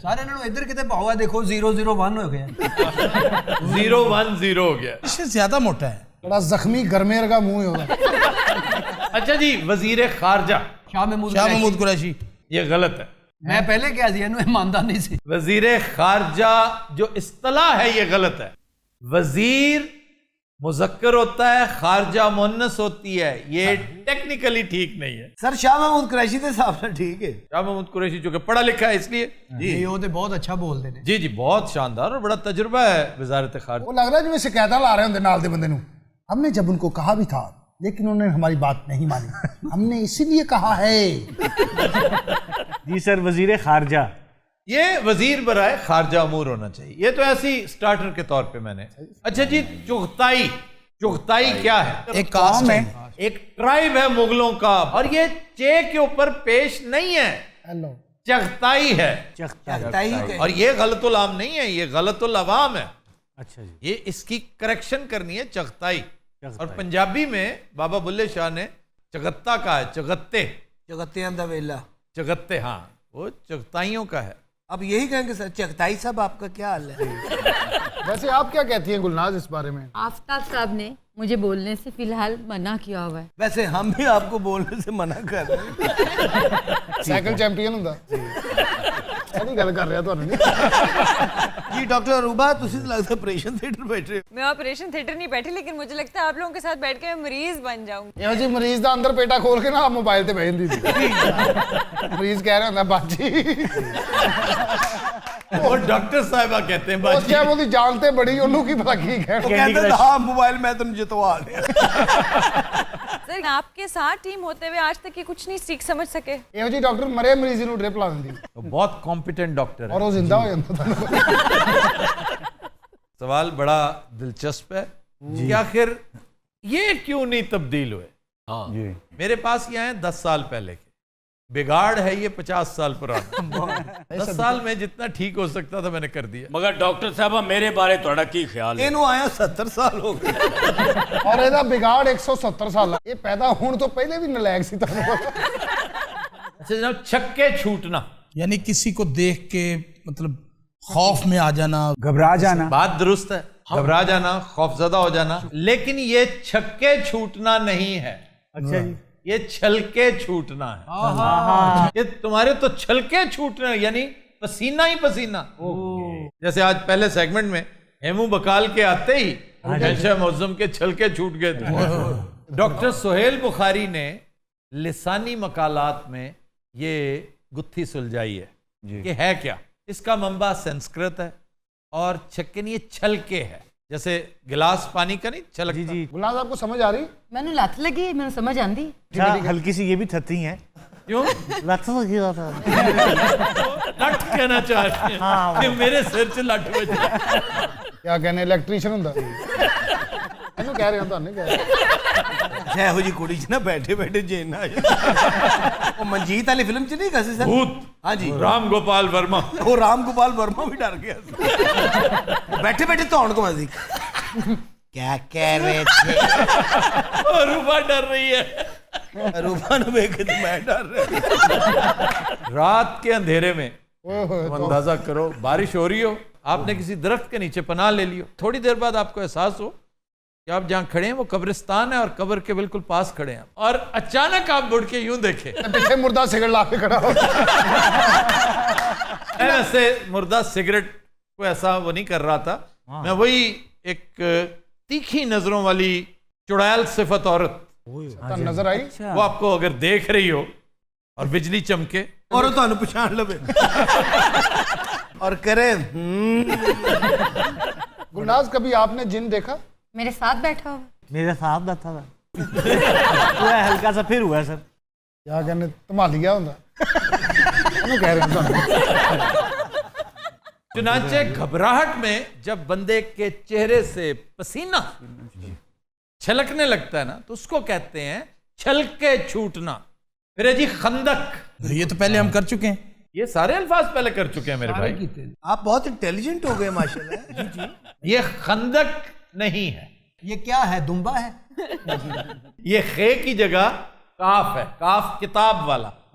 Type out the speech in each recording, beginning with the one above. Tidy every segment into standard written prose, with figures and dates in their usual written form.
سارے انہوں ادھر کتے پاؤ دیکھو 001 ہو گیا 010 ہو گیا. اس سے زیادہ موٹا ہے. بڑا زخمی گرمیر کا منہ ہوگا. اچھا جی وزیر خارجہ شاہ محمود قریشی. یہ غلط ہے. میں پہلے کیا دیا مانتا نہیں سی. وزیر خارجہ جو اصطلاح ہے یہ غلط ہے. وزیر مذکر ہوتا ہے, خارجہ مؤنث ہوتی ہے, یہ ٹیکنیکلی ٹھیک نہیں ہے. سر شاہ محمود قریشی کے حساب سے ٹھیک ہے. شاہ محمود قریشی جو کہ پڑھا لکھا ہے اس لیے جی وہ تو بہت اچھا بولتے ہیں. جی بہت شاندار اور بڑا تجربہ ہے وزارت خارجہ. وہ لگ رہا ہے جو شکایتیں لا رہے ہوں نال دے بندے نو. ہم نے جب ان کو کہا بھی تھا لیکن انہوں نے ہماری بات نہیں مانی. ہم نے اسی لیے کہا ہے. جی سر وزیر خارجہ. یہ وزیر برائے خارجہ امور ہونا چاہیے. یہ تو ایسی سٹارٹر کے طور پہ میں نے. اچھا جی چغتائی. چغتائی کیا ہے؟ ایک کاسٹ ہے, ایک ٹرائب ہے مغلوں کا, اور یہ چے کے اوپر پیش نہیں ہے, چغتائی ہے. اور یہ غلط العام نہیں ہے, یہ غلط العوام ہے. اچھا جی. یہ اس کی کریکشن کرنی ہے چغتائی. اور پنجابی میں بابا بلے شاہ نے چغتا کہا ہے, چغتے. چغتیاں دا ویلا. چغتے, ہاں وہ چغتائیوں کا ہے. اب یہی کہیں گے سر چغتائی صاحب آپ کا کیا حال ہے؟ ویسے آپ کیا کہتی ہیں گلناز اس بارے میں؟ آفتاب صاحب نے مجھے بولنے سے فی الحال منع کیا ہوا ہے. ویسے ہم بھی آپ کو بولنے سے منع کر رہے ہیں. سائیکل چیمپئن ہوں ایسی گل کر رہا تھوڑا نہیں. جی ڈاکٹر اروبا تسی تو لگتا ہے آپریشن تھیٹر بیٹھے. میں آپریشن تھیٹر نہیں بیٹھی, لیکن مجھے لگتا ہے آپ لوگوں کے ساتھ بیٹھ کے میں مریض بن جاؤں گی. یہ جی مریض دا اندر پیٹا کھول کے نا آپ موبائل تے بھیج دی تھی. مریض کہہ رہا ہوندا باجی. اور ڈاکٹر صاحبہ کہتے ہیں اس باجی. کیا وہ جانتے بڑی انہوں کی پتہ کی وہ کہتے ہیں ہاں موبائل میں تم جتوا لیا. سر آپ کے ساتھ ٹیم ہوتے ہوئے آج تک یہ کچھ نہیں سیکھ سمجھ سکے. یہ جی ڈاکٹر مرے مریض نو ڈرپ لا دیندی بہت کمپیٹنٹ ڈاکٹر ہے اور وہ زندہ ہو جاتا. سوال بڑا دلچسپ ہے کہ آخر یہ کیوں نہیں تبدیل ہوئے. میرے پاس یہ ہیں 10 سال پہلے کے. بگاڑ ہے یہ 50 سال پرانا. 10 سال میں جتنا ٹھیک ہو سکتا تھا میں نے کر دیا. مگر ڈاکٹر صاحبہ میرے بارے تھوڑا کی خیال ہے؟ اینو آیا 70 سال ہو گئے اور یہ بگاڑ 170 سال. یہ پیدا ہونے تو پہلے بھی نلائق سی. اچھا جناب, چھکے چھوٹنا یعنی کسی کو دیکھ کے مطلب خوف میں آ جانا, گھبرا جانا. بات درست ہے, گھبرا جانا, خوف زدہ ہو جانا, لیکن یہ چھکے چھوٹنا نہیں ہے. اچھا جی. یہ چھلکے چھوٹنا ہے. یہ تمہارے تو چھلکے چھوٹنا یعنی پسینہ ہی پسینہ. جیسے آج پہلے سیگمنٹ میں ہیمو بکال کے آتے ہی شہنشاہ معظم کے چھلکے چھوٹ گئے تھے. ڈاکٹر سہیل بخاری نے لسانی مقالات میں یہ گتھی سلجھائی ہے کہ ہے کیا. اس کا منبع سنسکرت ہے اور چھکن یہ چھلکے ہے, جیسے گلاس پانی کا نہیں چھلکتا. جی جی. گلناز آپ کو سمجھ آ رہی؟ میں نے لت لگی, میں نے سمجھ آندی. ہلکی سی یہ بھی تھتی ہیں. کیوں لت لگی رہا لٹ کہنا چاہتے ہیں کہ میرے سر سے لٹ ہوئے تھے. کیا کہنے الیکٹریشین ہوں اینو کہہ رہے ہیں تو نہیں کہہ رہے. ہو جی کڑی نا بیٹھے بیٹھے جینا. وہ منجیت والی فلم چ نہیں کسی سر. بھوت. ہاں جی. رام گوپال ورما. وہ رام گوپال ورما بھی ڈر گیا. بیٹھے بیٹھے تو کو مزید کیا کہہ رہے تھے. روبا ڈر رہی ہے. روبا نے دیکھ کے میں ڈر رہا. رات کے اندھیرے میں تم اندازہ کرو بارش ہو رہی ہو, آپ نے کسی درخت کے نیچے پناہ لے لی ہو, تھوڑی دیر بعد آپ کو احساس ہو کہ آپ جہاں کھڑے ہیں وہ قبرستان ہے اور قبر کے بالکل پاس کھڑے ہیں, اور اچانک آپ مڑ کے یوں دیکھیں پیچھے مردہ سگڑ لا کے کھڑا ہو. ایسے مردہ سگریٹ کو ایسا وہ نہیں کر رہا تھا. میں وہی ایک تیکھی نظروں والی چڑیل صفت عورت نظر آئی. وہ آپ کو اگر دیکھ رہی ہو اور بجلی چمکے اور تو پچھان لو اور کرے. گلناز کبھی آپ نے جن دیکھا؟ میرے ساتھ بیٹھا ہوا. میرے ساتھ بیٹھا تھا. ہلکا سا پھر ہوا ہے سر. کیا کہنے تمالی گیا ہوں کہہ رہے ہیں. چنانچہ گھبراہٹ میں جب بندے کے چہرے سے پسینہ چھلکنے لگتا ہے نا تو اس کو کہتے ہیں چھلکے چھوٹنا. پھر ہے جی خندق. یہ تو پہلے ہم کر چکے ہیں, یہ سارے الفاظ پہلے کر چکے ہیں میرے بھائی. آپ بہت انٹیلیجنٹ ہو گئے ماشاءاللہ. جی جی. یہ خندق نہیں ہے. یہ کیا ہے, دمبا ہے؟ یہ خے کی جگہ کاف ہے, کاف کتاب والا.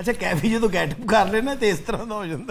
ਅੱਛਾ ਕੈਫੀ ਜਦੋਂ ਗੈਟਅਪ ਕਰ ਲੈਣਾ ਤੇ ਇਸ ਤਰ੍ਹਾਂ ਦਾ ਹੋ ਜਾਂਦਾ।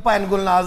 ਭਾਈ ਗੁਲਨਾਜ਼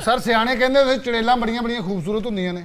ਸਰ ਸਿਆਣੇ ਕਹਿੰਦੇ ਹੁੰਦੇ ਚੜੇਲਾਂ ਬੜੀਆਂ ਬੜੀਆਂ ਖੂਬਸੂਰਤ ਹੁੰਦੀਆਂ ਨੇ।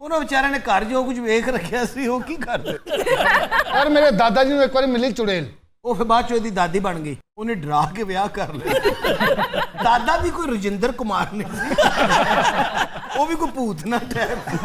ਉਹਨਾਂ ਵਿਚਾਰਿਆਂ ਨੇ ਘਰ ਜੋ ਕੁਝ ਵੇਖ ਰੱਖਿਆ ਸੀ ਉਹ ਕੀ ਕਰਦੇ। ਯਾਰ ਮੇਰੇ ਦਾਦਾ ਜੀ ਨੂੰ ਇੱਕ ਵਾਰੀ ਮਿਲੀ ਚੁੜੇਲ, ਉਹ ਫਿਰ ਬਾਅਦ ਚ ਉਹਦੀ ਦਾਦੀ ਬਣ ਗਈ, ਉਹਨੇ ਡਰਾ ਕੇ ਵਿਆਹ ਕਰ ਲਿਆ। ਦਾਦਾ ਵੀ ਕੋਈ ਰਜਿੰਦਰ ਕੁਮਾਰ ਨਹੀਂ ਸੀ, ਉਹ ਵੀ ਕੋਈ ਭੂਤ ਨਾ ਟੈਪ।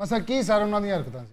ਮਸਾ ਕੀ ਸਰ ਉਹਨਾਂ ਦੀਆਂ ਹਰਕਤਾਂ ਸੀ।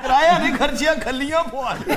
ਕਿਰਾਇਆ ਨਹੀਂ ਖਰਚਿਆ, ਖੱਲੀਆਂ ਪਵਾ ਲਈ।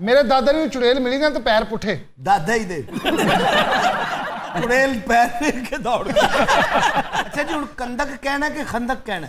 ਮੇਰੇ ਦਾਦਾ ਨੂੰ ਚੁੜੇਲ ਮਿਲੀ ਨਾ ਤੇ ਪੈਰ ਪੁੱਠੇ। ਦਾਦਾ ਹੀ ਦੇ ਚੁੜੇਲ ਪੈਰ ਫੇਰ ਕੇ ਦੌੜ ਗਏ। ਅੱਛਾ ਜੀ, ਹੁਣ ਕੰਦਕ ਕਹਿਣਾ ਕਿ ਖੰਦਕ ਕਹਿਣਾ?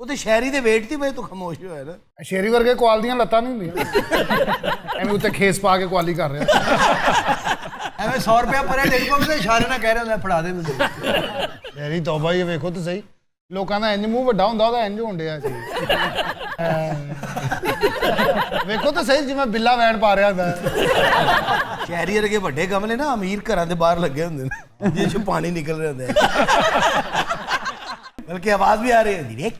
ਉਹ ਤੇ ਸ਼ਾਇਰੀ ਦੇ ਵੇਟ ਦੀ ਵਜ੍ਹਾ ਤੋਂ ਖਾਮੋਸ਼ ਹੋਇਆ ਨਾ। ਸ਼ੇਰੀ ਵਰਗੇ ਕੁਆਲ ਦੀਆਂ ਲੱਤਾਂ ਨਹੀਂ ਹੁੰਦੀਆਂ, ਐਵੇਂ ਉੱਤੇ ਖੇਸ ਪਾ ਕੇ ਕੁਆਲੀ ਕਰ ਰਿਹਾ। ਐਵੇਂ 100 ਰੁਪਇਆ ਪਰੇ ਟੈਲੀਕਾਮ ਦੇ ਇਸ਼ਾਰੇ ਨਾਲ ਕਹਿ ਰਿਹਾ ਹੁੰਦਾ ਫੜਾ ਦੇ ਮੈਨੂੰ। ਮੇਰੀ ਤੌਬਾ, ਇਹ ਵੇਖੋ ਤਾਂ ਸਹੀ, ਲੋਕਾਂ ਦਾ ਇੰਜ ਮੂੰਹ ਵੱਡਾ ਹੁੰਦਾ, ਉਹਦਾ ਇੰਜ ਹੋਣ ਡਿਆ ਸੀ। ਵੇਖੋ ਤਾਂ ਸਹੀ, ਜਿਵੇਂ ਬਿੱਲਾ ਵੈਣ ਪਾ ਰਿਹਾ ਹੁੰਦਾ। ਸ਼ਹਿਰੀ ਵਰਗੇ ਵੱਡੇ ਗਮਲੇ ਨਾ ਅਮੀਰ ਘਰਾਂ ਦੇ ਬਾਹਰ ਲੱਗੇ ਹੁੰਦੇ ਨੇ, ਜਿਹਦੇ ਚੋਂ ਪਾਣੀ ਨਿਕਲ ਰਿਹਾ ਹੁੰਦਾ ਹੈ, ਬਲਕਿ ਆਵਾਜ਼ ਵੀ ਆ ਰਹੀ ਹੁੰਦੀ ਹੈ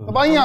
ਤਬਾਹੀਆਂ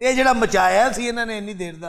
ਇਹ ਜਿਹੜਾ ਮਚਾਇਆ ਸੀ ਇਹਨਾਂ ਨੇ ਇੰਨੀ ਦੇਰ ਦਾ,